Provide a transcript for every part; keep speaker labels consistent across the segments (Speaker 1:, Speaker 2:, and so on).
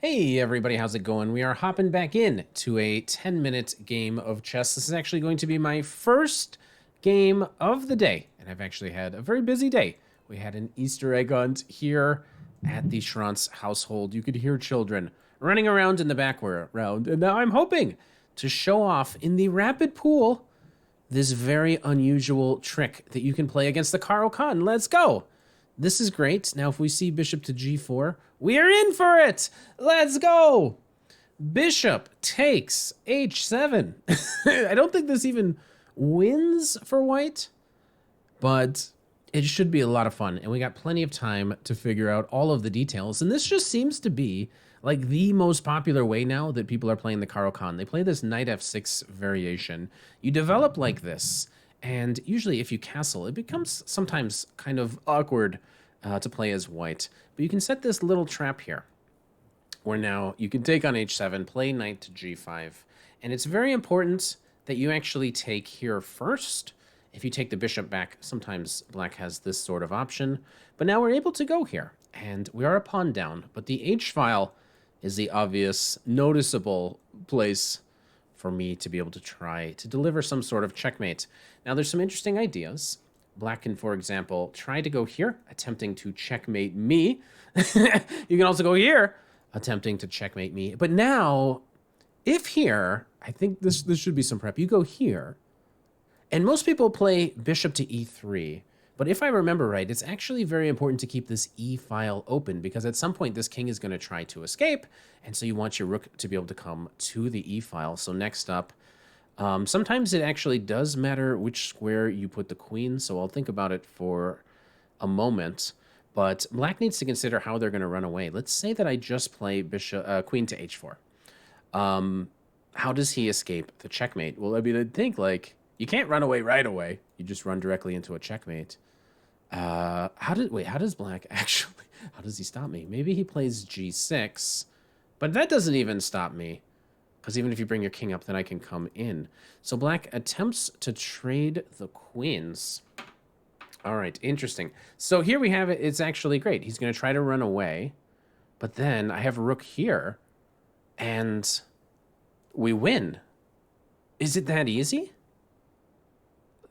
Speaker 1: Hey everybody, how's it going? We are hopping back in to a 10-minute game of chess. This is actually going to be my first game of the day, and I've actually had a very busy day. We had an Easter egg hunt here at the Schrantz household. You could hear children running around in the background, and now I'm hoping to show off in the rapid pool this very unusual trick that you can play against the Caro-Kann. Let's go! This is great. Now, if we see bishop to g4, we are in for it! Let's go! Bishop takes h7. I don't think this even wins for white, but it should be a lot of fun. And we got plenty of time to figure out all of the details. And this just seems to be like the most popular way now that people are playing the Caro-Kann. They play this knight f6 variation. You develop like this, and usually if you castle, it becomes sometimes kind of awkward to play as white. But you can set this little trap here, where now you can take on h7, play knight to g5. And it's very important that you actually take here first. If you take the bishop back, sometimes black has this sort of option. But now we're able to go here, and we are a pawn down. But the h-file is the obvious, noticeable place for me to be able to try to deliver some sort of checkmate. Now, there's some interesting ideas. Black can, for example, try to go here, attempting to checkmate me. You can also go here, attempting to checkmate me. But now, if here, I think this should be some prep. You go here, and most people play bishop to e3. But if I remember right, it's actually very important to keep this e file open, because at some point this king is going to try to escape, and so you want your rook to be able to come to the e file. So next up, sometimes it actually does matter which square you put the queen, so I'll think about it for a moment. But black needs to consider how they're going to run away. Let's say that I just play bishop, queen to h4. How does he escape the checkmate? Well, I mean, I'd think, like, you can't run away right away. You just run directly into a checkmate. How does black actually, how does he stop me? Maybe he plays g6, but that doesn't even stop me, because even if you bring your king up, then I can come in. So black attempts to trade the queens. All right, interesting. So here we have it. It's actually great. He's going to try to run away, but then I have rook here, and we win. Is it that easy?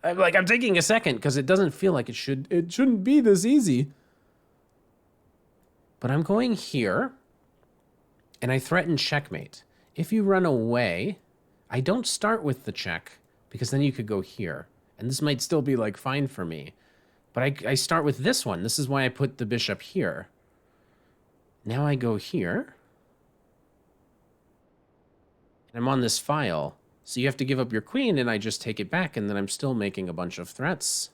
Speaker 1: I'm taking a second because it doesn't feel like it shouldn't be this easy. But I'm going here, and I threaten checkmate. If you run away, I don't start with the check, because then you could go here. And this might still be, like, fine for me. But I start with this one. This is why I put the bishop here. Now I go here. And I'm on this file. So you have to give up your queen, and I just take it back, and then I'm still making a bunch of threats.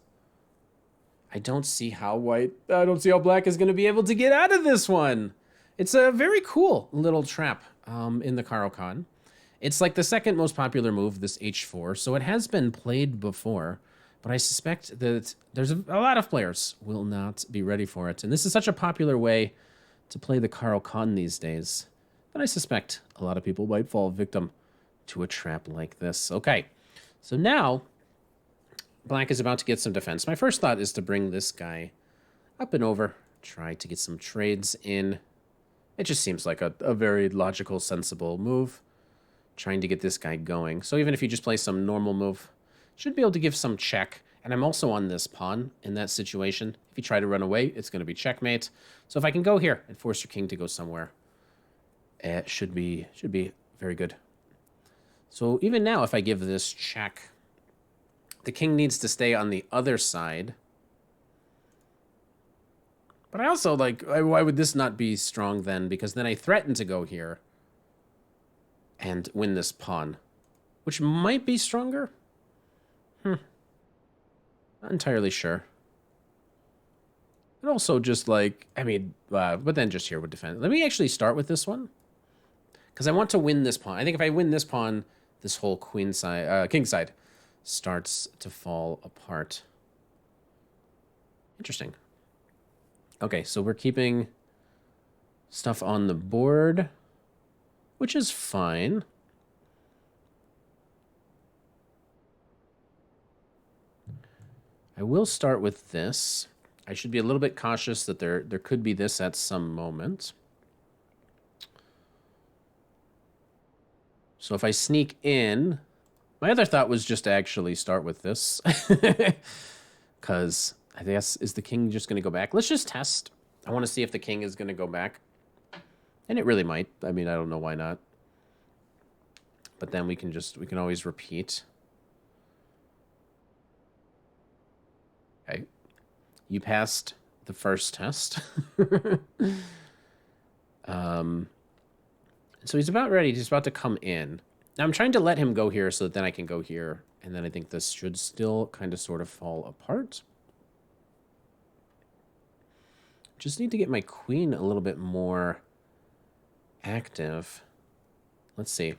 Speaker 1: I don't see how black is going to be able to get out of this one. It's a very cool little trap in the Caro-Kann. It's like the second most popular move, this h4, so it has been played before, but I suspect that there's a lot of players will not be ready for it. And this is such a popular way to play the Caro-Kann these days, that I suspect a lot of people might fall victim to a trap like this. Okay, so now black is about to get some defense. My first thought is to bring this guy up and over, try to get some trades in. It just seems like a very logical, sensible move, trying to get this guy going. So even if you just play some normal move, should be able to give some check. And I'm also on this pawn in that situation. If you try to run away, it's going to be checkmate. So if I can go here and force your king to go somewhere, it should be very good. So even now, if I give this check, the king needs to stay on the other side. But I also, like, why would this not be strong then? Because then I threaten to go here and win this pawn, which might be stronger. Not entirely sure. And also just like, I mean, but then just here would defend. Let me actually start with this one, because I want to win this pawn. I think if I win this pawn, this whole queen side, king side starts to fall apart. Interesting. Okay, so we're keeping stuff on the board, which is fine. I will start with this. I should be a little bit cautious that there could be this at some moment. So if I sneak in... My other thought was just to actually start with this. Because I guess, is the king just going to go back? Let's just test. I want to see if the king is going to go back. And it really might. I mean, I don't know why not. But then we can always repeat. Okay. You passed the first test. So he's about ready. He's about to come in. Now I'm trying to let him go here so that then I can go here. And then I think this should still kind of sort of fall apart. Just need to get my queen a little bit more active. Let's see. I'm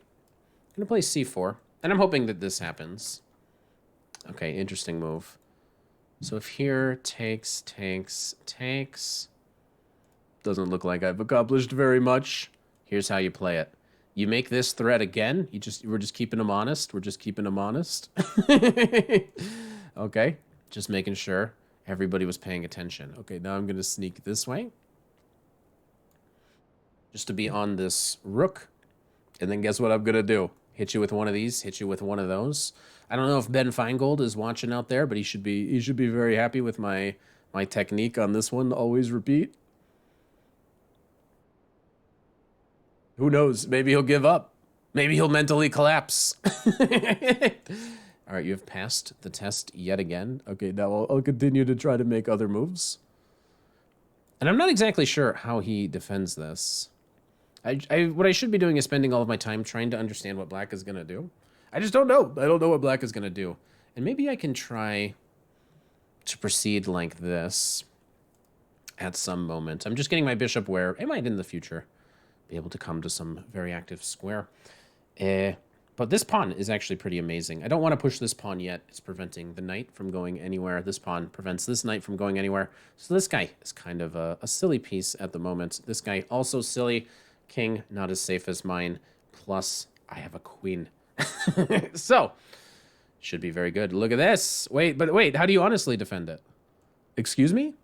Speaker 1: going to play c4. And I'm hoping that this happens. Okay, interesting move. So if here takes, doesn't look like I've accomplished very much. Here's how you play it. You make this threat again. We're just keeping him honest. We're just keeping him honest. Okay, just making sure everybody was paying attention. Okay, now I'm going to sneak this way. Just to be on this rook. And then guess what I'm going to do? Hit you with one of these, hit you with one of those. I don't know if Ben Feingold is watching out there, but he should be very happy with my technique on this one. Always repeat. Who knows? Maybe he'll give up. Maybe he'll mentally collapse. All right, you have passed the test yet again. Okay, now I'll continue to try to make other moves. And I'm not exactly sure how he defends this. What I should be doing is spending all of my time trying to understand what black is going to do. I just don't know. I don't know what black is going to do. And maybe I can try to proceed like this at some moment. I'm just getting my bishop where it might in the future be able to come to some very active square. But this pawn is actually pretty amazing. I don't want to push this pawn yet. It's preventing the knight from going anywhere. This pawn prevents this knight from going anywhere. So this guy is kind of a silly piece at the moment. This guy also silly. King, not as safe as mine. Plus, I have a queen. So, should be very good. Look at this. Wait, how do you honestly defend it? Excuse me?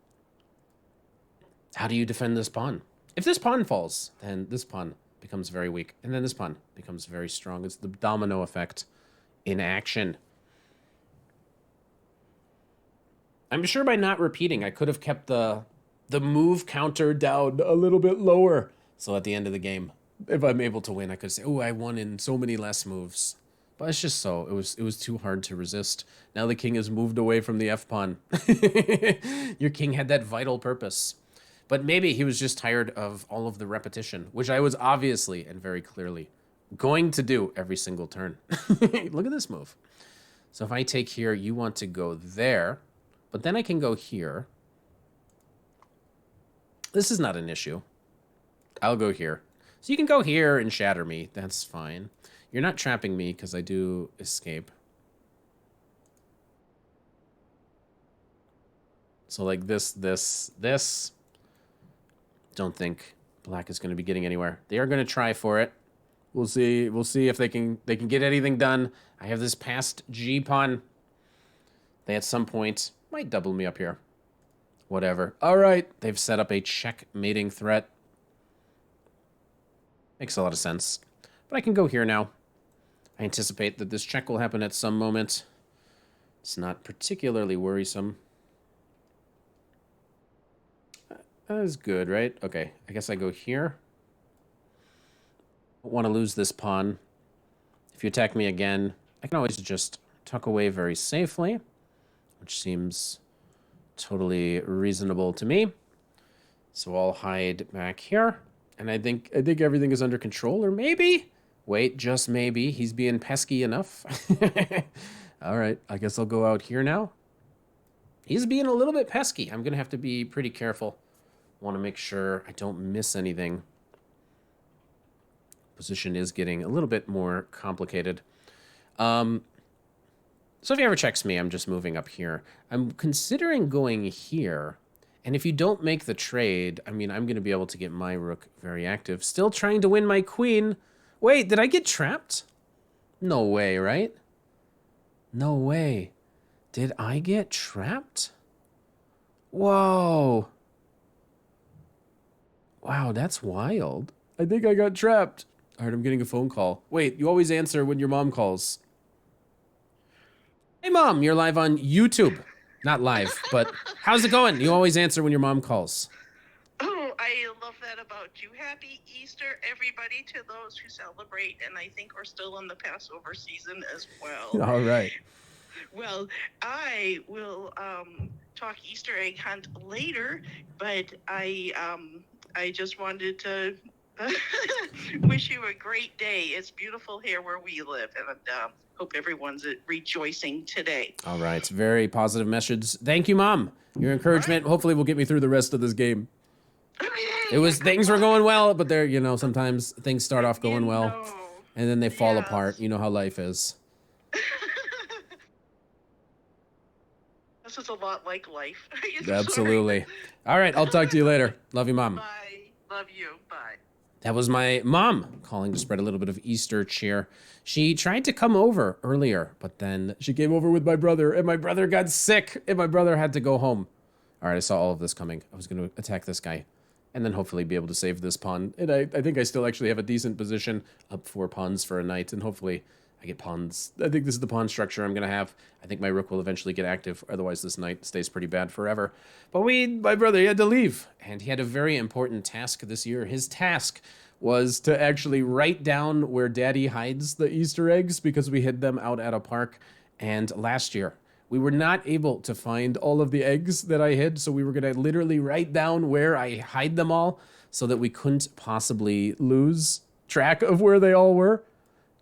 Speaker 1: How do you defend this pawn? If this pawn falls, then this pawn becomes very weak. And then this pawn becomes very strong. It's the domino effect in action. I'm sure by not repeating, I could have kept the move counter down a little bit lower. So at the end of the game, if I'm able to win, I could say, oh, I won in so many less moves. But it's just so, it was too hard to resist. Now the king has moved away from the f-pawn. Your king had that vital purpose. But maybe he was just tired of all of the repetition, which I was obviously and very clearly going to do every single turn. Look at this move. So if I take here, you want to go there, but then I can go here. This is not an issue. I'll go here. So you can go here and shatter me. That's fine. You're not trapping me because I do escape. So like this. Don't think black is going to be getting anywhere. They are going to try for it. We'll see. We'll see if they can get anything done. I have this passed G pawn. They at some point might double me up here. Whatever. All right. They've set up a checkmating threat. Makes a lot of sense. But I can go here now. I anticipate that this check will happen at some moment. It's not particularly worrisome. That is good, right? Okay, I guess I go here. Don't want to lose this pawn. If you attack me again, I can always just tuck away very safely, which seems totally reasonable to me. So I'll hide back here. And I think everything is under control, or maybe, wait, just maybe, he's being pesky enough. All right, I guess I'll go out here now. He's being a little bit pesky. I'm going to have to be pretty careful. Want to make sure I don't miss anything. Position is getting a little bit more complicated. So if he ever checks me, I'm just moving up here. I'm considering going here. And if you don't make the trade, I mean, I'm going to be able to get my rook very active. Still trying to win my queen. Wait, did I get trapped? No way, right? No way. Did I get trapped? Whoa. Wow, that's wild. I think I got trapped. All right, I'm getting a phone call. Wait, you always answer when your mom calls. Hey, Mom, you're live on YouTube. Not live, but how's it going? You always answer when your mom calls.
Speaker 2: Oh, I love that about you. Happy Easter, everybody, to those who celebrate, and I think we're still in the Passover season as well.
Speaker 1: All right.
Speaker 2: Well, I will talk Easter egg hunt later, but I just wanted to wish you a great day. It's beautiful here where we live, and hope everyone's rejoicing today.
Speaker 1: All right. Very positive message. Thank you, Mom. Your encouragement hopefully will get me through the rest of this game. Things were going well, but there, sometimes things start off going well, and then they fall apart. You know how life is.
Speaker 2: This is a lot like life.
Speaker 1: Absolutely. All right, I'll talk to you later. Love you, Mom.
Speaker 2: Bye. Love you. Bye.
Speaker 1: That was my mom calling to spread a little bit of Easter cheer. She tried to come over earlier, but then she came over with my brother, and my brother got sick, and my brother had to go home. All right, I saw all of this coming. I was going to attack this guy, and then hopefully be able to save this pawn. And I think I still actually have a decent position, up 4 pawns for a knight, and hopefully I get pawns. I think this is the pawn structure I'm going to have. I think my rook will eventually get active, otherwise this knight stays pretty bad forever. But my brother, he had to leave, and he had a very important task this year. His task was to actually write down where Daddy hides the Easter eggs, because we hid them out at a park. And last year, we were not able to find all of the eggs that I hid, so we were going to literally write down where I hide them all so that we couldn't possibly lose track of where they all were.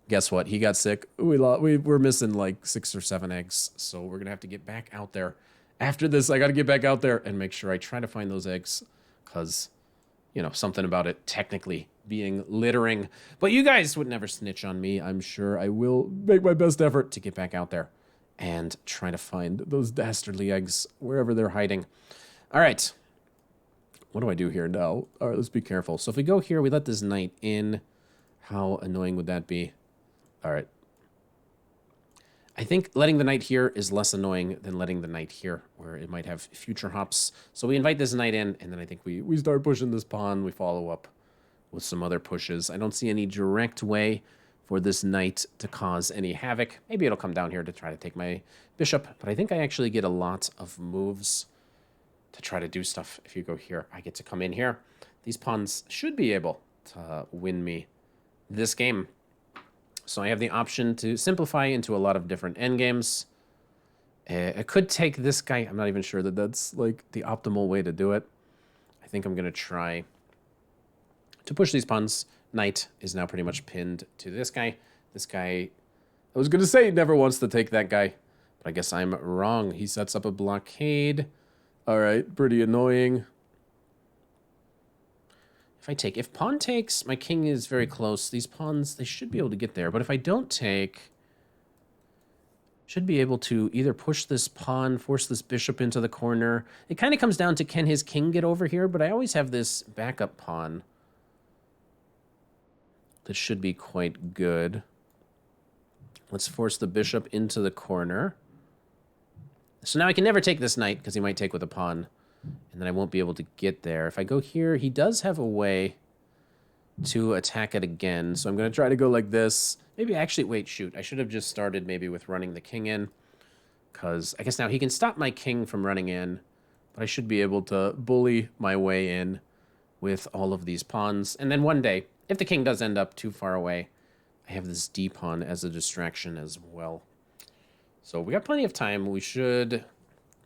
Speaker 1: Guess what? He got sick. We're missing like 6 or 7 eggs, so we're going to have to get back out there. After this, I got to get back out there and make sure I try to find those eggs, because, something about it technically being littering. But you guys would never snitch on me. I'm sure I will make my best effort to get back out there and try to find those dastardly eggs wherever they're hiding. All right. What do I do here now? All right, let's be careful. So if we go here, we let this knight in. How annoying would that be? All right. I think letting the knight here is less annoying than letting the knight here, where it might have future hops. So we invite this knight in, and then I think we start pushing this pawn. We follow up with some other pushes. I don't see any direct way for this knight to cause any havoc. Maybe it'll come down here to try to take my bishop, but I think I actually get a lot of moves to try to do stuff. If you go here, I get to come in here. These pawns should be able to win me this game. So I have the option to simplify into a lot of different endgames. I could take this guy. I'm not even sure that that's like the optimal way to do it. I think I'm going to try to push these pawns. Knight is now pretty much pinned to this guy. This guy, I was going to say, never wants to take that guy, but I guess I'm wrong. He sets up a blockade. All right, pretty annoying. If pawn takes, my king is very close. These pawns, they should be able to get there. But if I don't take, should be able to either push this pawn, force this bishop into the corner. It kind of comes down to, can his king get over here? But I always have this backup pawn that should be quite good. Let's force the bishop into the corner. So now I can never take this knight, because he might take with a pawn, and then I won't be able to get there. If I go here, he does have a way to attack it again. So I'm going to try to go like this. Maybe actually, wait, shoot. I should have just started maybe with running the king in, because I guess now he can stop my king from running in, but I should be able to bully my way in with all of these pawns. And then one day, if the king does end up too far away, I have this d pawn as a distraction as well. So we got plenty of time. We should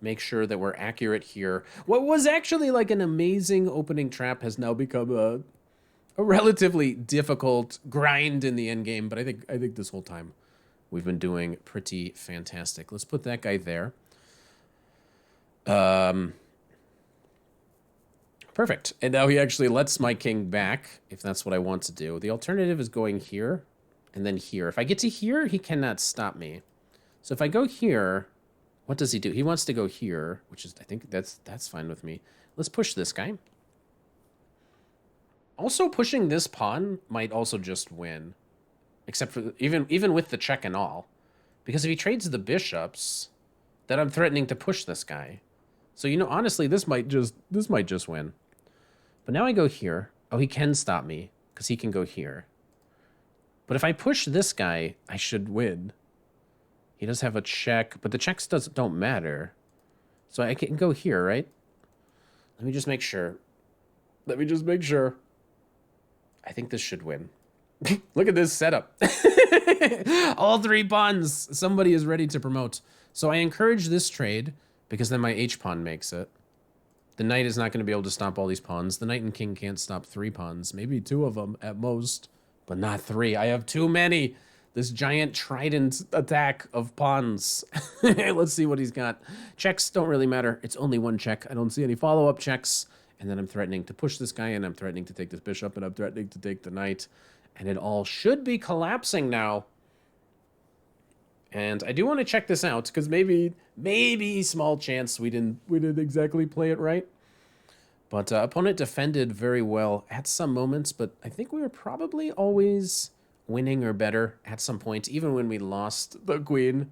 Speaker 1: make sure that we're accurate here. What was actually like an amazing opening trap has now become a relatively difficult grind in the endgame, but I think this whole time we've been doing pretty fantastic. Let's put that guy there. Perfect. And now he actually lets my king back, if that's what I want to do. The alternative is going here and then here. If I get to here, he cannot stop me. So if I go here, what does he do? He wants to go here, which is, I think that's fine with me. Let's push this guy. Also, pushing this pawn might also just win, except for even with the check and all, because if he trades the bishops, then I'm threatening to push this guy. So honestly, this might just win. But now I go here. Oh, he can stop me because he can go here. But if I push this guy, I should win. He does have a check, but the checks don't matter. So I can go here, right? Let me just make sure. Let me just make sure. I think this should win. Look at this setup. All 3 pawns. Somebody is ready to promote. So I encourage this trade because then my H-pawn makes it. The knight is not going to be able to stop all these pawns. The knight and king can't stop 3 pawns. Maybe 2 of them at most, but not 3. I have too many. This giant trident attack of pawns. Let's see what he's got. Checks don't really matter. It's only 1 check. I don't see any follow-up checks. And then I'm threatening to push this guy, and I'm threatening to take this bishop, and I'm threatening to take the knight. And it all should be collapsing now. And I do want to check this out, because maybe small chance we didn't exactly play it right. But opponent defended very well at some moments, but I think we were probably always winning or better at some point, even when we lost the queen.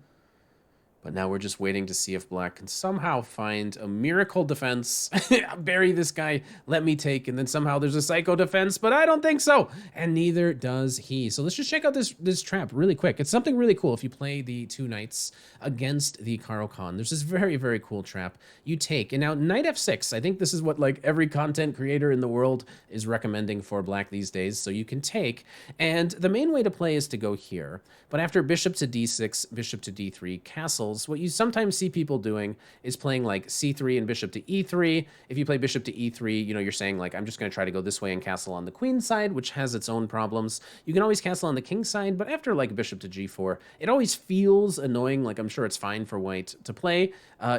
Speaker 1: But now we're just waiting to see if black can somehow find a miracle defense. Bury this guy, let me take, and then somehow there's a psycho defense, but I don't think so. And neither does he. So let's just check out this trap really quick. It's something really cool if you play the 2 knights against the Caro-Kann. There's this very, very cool trap. You take, and now knight f6, I think this is what like every content creator in the world is recommending for black these days. So you can take, and the main way to play is to go here. But after bishop to d6, bishop to d3, castle, what you sometimes see people doing is playing like c3 and bishop to e3. If you play bishop to e3, you know, you're saying like, I'm just going to try to go this way and castle on the queen side, which has its own problems. You can always castle on the king side, but after like bishop to g4, it always feels annoying. Like I'm sure it's fine for white to play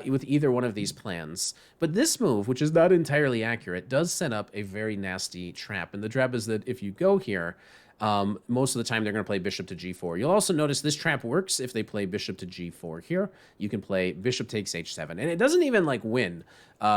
Speaker 1: with either one of these plans. But this move, which is not entirely accurate, does set up a very nasty trap. And the trap is that if you go here, most of the time they're going to play bishop to g4. You'll also notice this trap works if they play bishop to g4 here. You can play bishop takes h7, and it doesn't even like win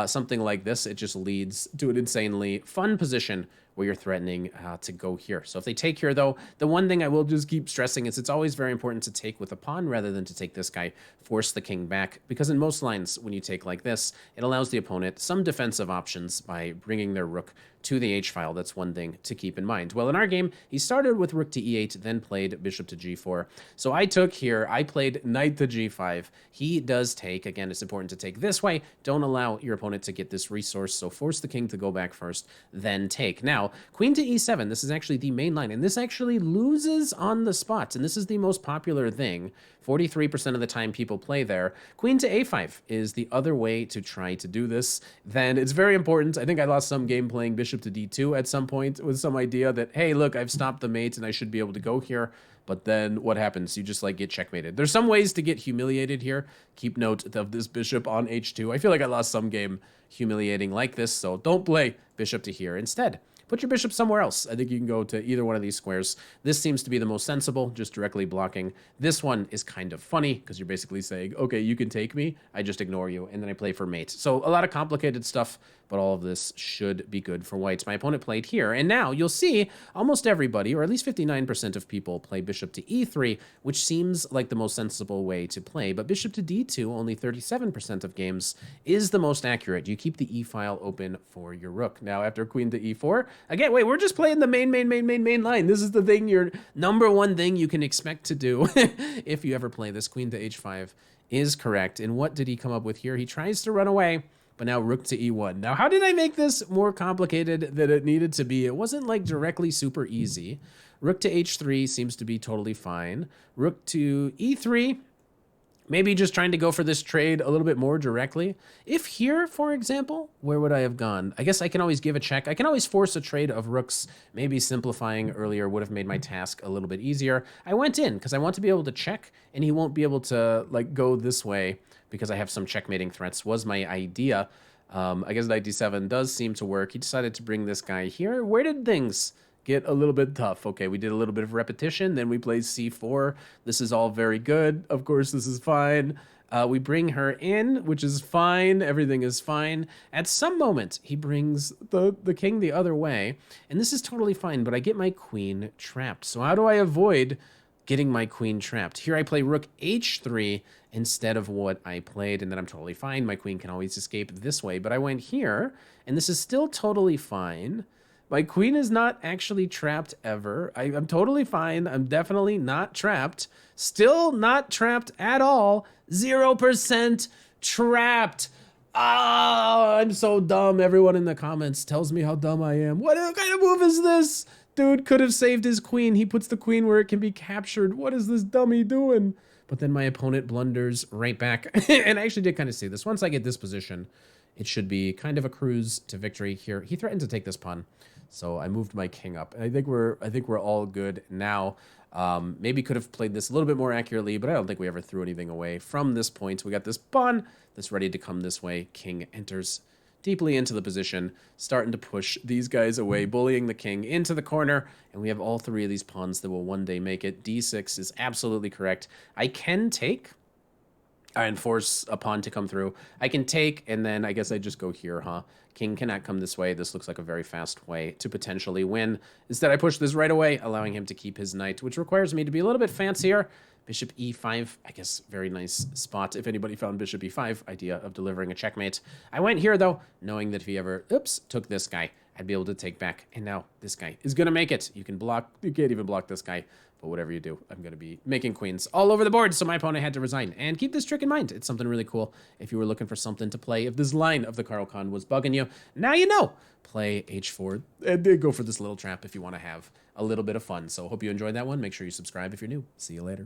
Speaker 1: something like this. It just leads to an insanely fun position where you're threatening to go here. So if they take here, though, the one thing I will just keep stressing is it's always very important to take with a pawn rather than to take this guy, force the king back, because in most lines, when you take like this, it allows the opponent some defensive options by bringing their rook to the h-file. That's one thing to keep in mind. Well, in our game, he started with rook to e8, then played bishop to g4. So I took here, I played knight to g5. He does take. Again, it's important to take this way. Don't allow your opponent to get this resource, so force the king to go back first, then take. Now, queen to e7, this is actually the main line, and this actually loses on the spot, and this is the most popular thing. 43% of the time people play there. Queen to a5 is the other way to try to do this. Then it's very important. I think I lost some game playing bishop to d2 at some point with some idea that, hey, look, I've stopped the mate and I should be able to go here. But then what happens? You just like get checkmated. There's some ways to get humiliated here. Keep note of this bishop on h2. I feel like I lost some game humiliating like this, so don't play bishop to here. Instead, put your bishop somewhere else. I think you can go to either one of these squares. This seems to be the most sensible, just directly blocking. This one is kind of funny because you're basically saying, okay, you can take me, I just ignore you, and then I play for mate. So a lot of complicated stuff, but all of this should be good for whites. My opponent played here, and now you'll see almost everybody, or at least 59% of people, play bishop to e3, which seems like the most sensible way to play. But bishop to d2, only 37% of games, is the most accurate. You keep the e-file open for your rook. Now, after queen to e4, again, wait, we're just playing the main line. This is the thing, your number one thing you can expect to do if you ever play this. Queen to h5 is correct. And what did he come up with here? He tries to run away, but now rook to e1. Now, how did I make this more complicated than it needed to be? It wasn't like directly super easy. Rook to h3 seems to be totally fine. Rook to e3, maybe just trying to go for this trade a little bit more directly. If here, for example, where would I have gone? I guess I can always give a check. I can always force a trade of rooks. Maybe simplifying earlier would have made my task a little bit easier. I went in because I want to be able to check, and he won't be able to like go this way because I have some checkmating threats, was my idea. I guess knight d7 does seem to work. He decided to bring this guy here. Where did things get a little bit tough? Okay, we did a little bit of repetition, then we played c4. This is all very good. Of course, this is fine. We bring her in, which is fine. Everything is fine. At some moment, he brings the king the other way, and this is totally fine, but I get my queen trapped. So how do I avoid getting my queen trapped? Here I play rook h3 instead of what I played, and then I'm totally fine. My queen can always escape this way, but I went here, and this is still totally fine. My queen is not actually trapped ever. I'm totally fine. I'm definitely not trapped. Still not trapped at all. 0% trapped. Ah, I'm so dumb. Everyone in the comments tells me how dumb I am. What kind of move is this? Dude could have saved his queen. He puts the queen where it can be captured. What is this dummy doing? But then my opponent blunders right back. And I actually did kind of see this. Once I get this position, it should be kind of a cruise to victory here. He threatened to take this pawn, so I moved my king up. I think we're all good now. Maybe could have played this a little bit more accurately, but I don't think we ever threw anything away from this point. We got this pawn that's ready to come this way. King enters deeply into the position, starting to push these guys away, bullying the king into the corner, and we have all three of these pawns that will one day make it. D6 is absolutely correct. I can take and force a pawn to come through. I can take, and then I guess I just go here, huh? King cannot come this way. This looks like a very fast way to potentially win. Instead, I push this right away, allowing him to keep his knight, which requires me to be a little bit fancier. Bishop e5, I guess, very nice spot. If anybody found bishop e5, idea of delivering a checkmate. I went here, though, knowing that if he ever, took this guy, I'd be able to take back. And now this guy is going to make it. You can't even block this guy. But whatever you do, I'm going to be making queens all over the board, so my opponent had to resign. And keep this trick in mind. It's something really cool if you were looking for something to play. If this line of the Caro-Kann was bugging you, now you know. Play h4 and go for this little trap if you want to have a little bit of fun. So hope you enjoyed that one. Make sure you subscribe if you're new. See you later.